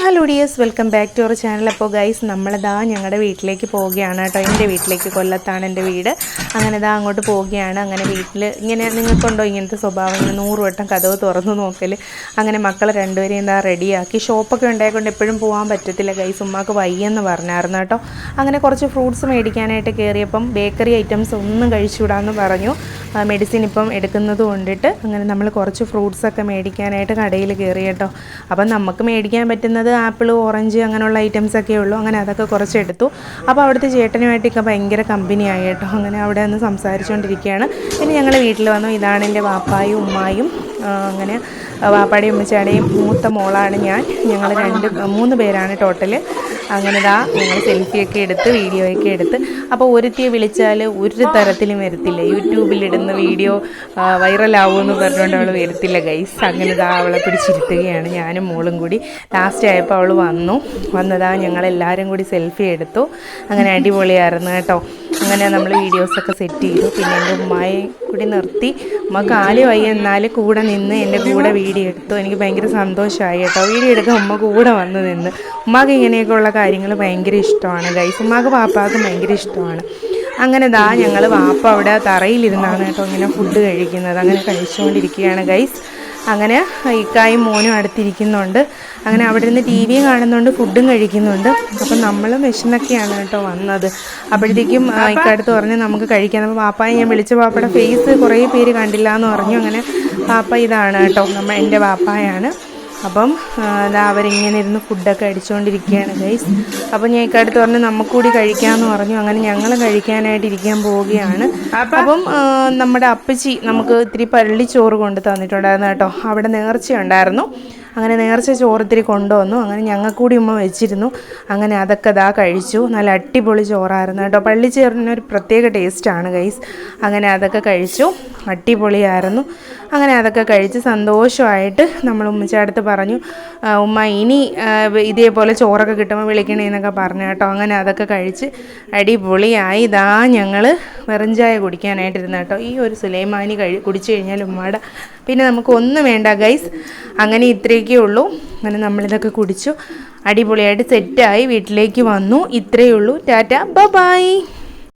Hello dears, welcome back to our channel. അപ്പോൾ guys, നമ്മളിതാ ഞങ്ങളുടെ വീട്ടിലേക്ക് പോവുകയാണ് കേട്ടോ. എൻ്റെ വീട്ടിലേക്ക്, കൊല്ലത്താണ് എൻ്റെ വീട്. അങ്ങനെ ഇതാ അങ്ങോട്ട് പോവുകയാണ്. അങ്ങനെ വീട്ടിൽ ഇങ്ങനെ നിങ്ങൾക്കുണ്ടോ ഇങ്ങനത്തെ സ്വഭാവം, ഇങ്ങനെ 100 വട്ടം കതവ് തുറന്നു നോക്കൽ? അങ്ങനെ മക്കളെ രണ്ടുപേരെയും എന്താ റെഡിയാക്കി. ഷോപ്പൊക്കെ ഉണ്ടായിക്കൊണ്ട് എപ്പോഴും പോകാൻ പറ്റത്തില്ല ഗൈസ്, ഉമ്മാക്ക് വയ്യെന്ന് പറഞ്ഞായിരുന്നു കേട്ടോ. അങ്ങനെ കുറച്ച് ഫ്രൂട്ട്സ് മേടിക്കാനായിട്ട് കയറിയപ്പം ബേക്കറി ഐറ്റംസ് ഒന്നും കഴിച്ചുകൂടാന്ന് പറഞ്ഞു. മെഡിസിൻ ഇപ്പം എടുക്കുന്നത് കൊണ്ടിട്ട് അങ്ങനെ നമ്മൾ കുറച്ച് ഫ്രൂട്ട്സൊക്കെ മേടിക്കാനായിട്ട് കടയിൽ കയറി കേട്ടോ. അപ്പം നമുക്ക് മേടിക്കാൻ പറ്റുന്നത് ആപ്പിൾ, ഓറഞ്ച് അങ്ങനെയുള്ള ഐറ്റംസൊക്കെ ഉള്ളൂ. അങ്ങനെ അതൊക്കെ കുറച്ച് എടുത്തു. അപ്പോൾ അവിടുത്തെ ചേട്ടനുമായിട്ടൊക്കെ ഭയങ്കര കമ്പനിയായി കേട്ടോ. അങ്ങനെ അവിടെ നിന്ന് സംസാരിച്ചുകൊണ്ടിരിക്കുകയാണ്. പിന്നെ ഞങ്ങൾ വീട്ടിൽ വന്നു. ഇതാണ് എൻ്റെ വാപ്പായും ഉമ്മായും. അങ്ങനെ വാപ്പാടെയും ഉമ്മച്ചാടെയും മൂത്ത മോളാണ് ഞാൻ. ഞങ്ങൾ 3 പേരാണ് ടോട്ടൽ. അങ്ങനെ ഞങ്ങൾ സെൽഫിയൊക്കെ എടുത്ത് വീഡിയോയൊക്കെ എടുത്ത്. അപ്പോൾ ഒരുത്തിയെ വിളിച്ചാൽ ഒരു തരത്തിലും വരത്തില്ല. യൂട്യൂബിലിടുന്ന വീഡിയോ വൈറലാവുമെന്ന് പറഞ്ഞുകൊണ്ട് അവൾ വരത്തില്ല ഗൈസ്. അങ്ങനെ അവളെ പിടിച്ചിരുത്തുകയാണ് ഞാനും മോളും കൂടി. ലാസ്റ്റ് ആയപ്പോൾ അവൾ വന്നതാ ഞങ്ങളെല്ലാവരും കൂടി സെൽഫി എടുത്തു. അങ്ങനെ അടിപൊളിയായിരുന്നു കേട്ടോ. അങ്ങനെ നമ്മൾ വീഡിയോസൊക്കെ സെറ്റ് ചെയ്തു. പിന്നെ എൻ്റെ ഉമ്മായെ കൂടി നിർത്തി. ഉമ്മ കാല് വയ്യ, എന്നാൽ കൂടെ നിന്ന് എൻ്റെ കൂടെ വീഡിയോ എടുത്തു. എനിക്ക് ഭയങ്കര സന്തോഷമായി കേട്ടോ. വീഡിയോ എടുക്കാൻ ഉമ്മ കൂടെ വന്ന് നിന്ന്. ഉമ്മാക്ക് ഇങ്ങനെയൊക്കെയുള്ള കാര്യങ്ങൾ ഭയങ്കര ഇഷ്ടമാണ് ഗൈസ്. ഉമ്മാക്ക് പാപ്പാക്കും ഭയങ്കര ഇഷ്ടമാണ്. അങ്ങനെ ഞങ്ങൾ വാപ്പ അവിടെ തറയിലിരുന്നാണ് കേട്ടോ ഇങ്ങനെ ഫുഡ് കഴിക്കുന്നത്. അങ്ങനെ കഴിച്ചുകൊണ്ടിരിക്കുകയാണ് ഗൈസ്. അങ്ങനെ ഇക്കായും മോനും അടുത്തിരിക്കുന്നുണ്ട്. അങ്ങനെ അവിടെ നിന്ന് ടി വിയും കാണുന്നുണ്ട്, ഫുഡും കഴിക്കുന്നുണ്ട്. അപ്പം നമ്മളും വിശന്നൊക്കെയാണ് കേട്ടോ വന്നത്. അപ്പോഴത്തേക്കും ഇക്കടുത്ത് പറഞ്ഞ് നമുക്ക് കഴിക്കാം. അപ്പോൾ പാപ്പായെ ഞാൻ വിളിച്ച പാപ്പയുടെ ഫേസ് കുറേ പേര് കണ്ടില്ല എന്ന് പറഞ്ഞു. അങ്ങനെ പാപ്പ ഇതാണ് കേട്ടോ, എൻ്റെ പാപ്പായാണ്. അപ്പം അവരിങ്ങനെ ഇരുന്ന് ഫുഡൊക്കെ അടിച്ചുകൊണ്ടിരിക്കുകയാണ് ഗൈസ്. അപ്പം ഞാൻ ഇക്കടുത്ത് പറഞ്ഞ് നമുക്കൂടി കഴിക്കാമെന്ന് പറഞ്ഞു. അങ്ങനെ ഞങ്ങൾ കഴിക്കാനായിട്ട് ഇരിക്കാൻ പോവുകയാണ്. അപ്പം നമ്മുടെ അപ്പച്ചി നമുക്ക് ഇത്തിരി പള്ളിച്ചോറ് കൊണ്ട് തന്നിട്ടുണ്ടായിരുന്നു കേട്ടോ. അവിടെ നേർച്ചയുണ്ടായിരുന്നു. അങ്ങനെ നേർച്ച ചോറത്തിരി കൊണ്ടുവന്നു. അങ്ങനെ ഞങ്ങൾക്കൂടി ഉമ്മ വെച്ചിരുന്നു. അങ്ങനെ അതൊക്കെ കഴിച്ചു. നല്ല അടിപൊളി ചോറായിരുന്നു കേട്ടോ. പള്ളിച്ചോറിനൊരു പ്രത്യേക ടേസ്റ്റാണ് ഗൈസ്. അങ്ങനെ അതൊക്കെ കഴിച്ചു, അടിപൊളിയായിരുന്നു. അങ്ങനെ അതൊക്കെ കഴിച്ച് സന്തോഷമായിട്ട് നമ്മൾ ഉമ്മച്ചടുത്ത് പറഞ്ഞു, ഉമ്മ ഇനി ഇതേപോലെ ചോറൊക്കെ കിട്ടുമ്പോൾ വിളിക്കണേന്നൊക്കെ പറഞ്ഞു കേട്ടോ. അങ്ങനെ അതൊക്കെ കഴിച്ച് അടിപൊളിയായി. ഞങ്ങൾ വെറുംചായ കുടിക്കാനായിട്ടിരുന്നു കേട്ടോ. ഈ ഒരു സുലൈമാനി കുടിച്ചു കഴിഞ്ഞാൽ ഉമ്മയുടെ പിന്നെ നമുക്ക് ഒന്നും വേണ്ട ഗൈസ്. അങ്ങനെ ഇത്രയൊക്കെ ഉള്ളൂ. അങ്ങനെ നമ്മളിതൊക്കെ കുടിച്ചു, അടിപൊളിയായിട്ട് സെറ്റായി വീട്ടിലേക്ക് വന്നു. ഇത്രയേ ഉള്ളൂ. ടാറ്റ, ബൈ.